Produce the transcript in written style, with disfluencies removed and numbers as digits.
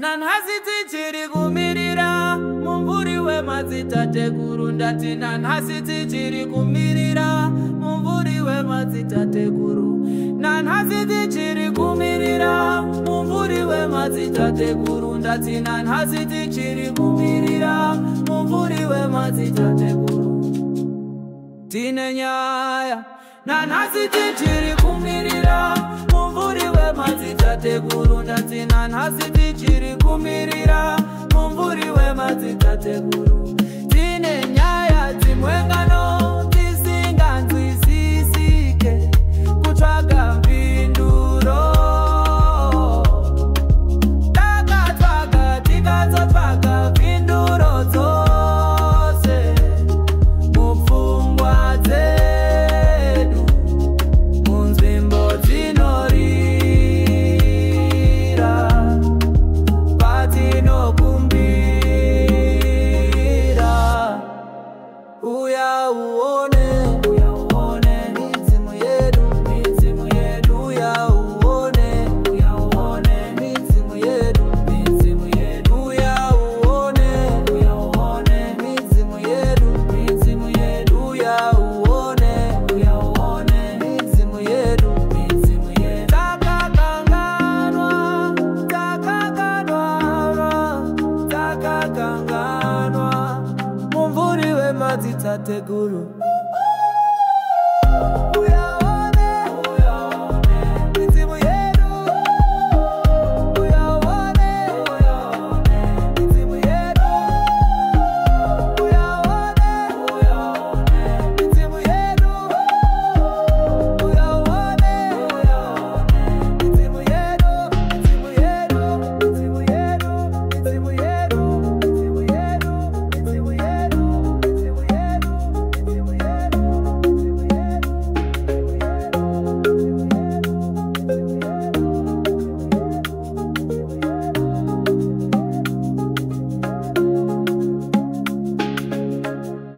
Nanhasi tichiri kumirira mumvuri wemadzitateguru. Ndati nanhasi tichiri kumirira mumvuri wemadzitateguru. Nanhasi tichiri kumirira mumvuri wemadzitateguru. Ndati nanhasi tichiri kumirira mumvuri wemadzitateguru. Tine nyaya nanhasi tichiri kumirira mumvuri wemadzitateguru. Ndati nanhasi tichiri kumirira mumvuri wemadzitateguru. Tine nyaya dzimwengano dzisinganzwisisike kutsvaga mpinduro. Takatsvaga tikatsotsvaga mpinduro dzose mupfungwa dzedu munzvimbo dzinorira patinokumbira. Uya uone midzimu yedu, midzimu yedu. Uya uone midzimu yedu, midzimu yedu. Uya uone midzimu yedu, midzimu yedu. Uya uone midzimu yedu, midzimu yedu. Takakanganwa mumvuri wemadzitateguru.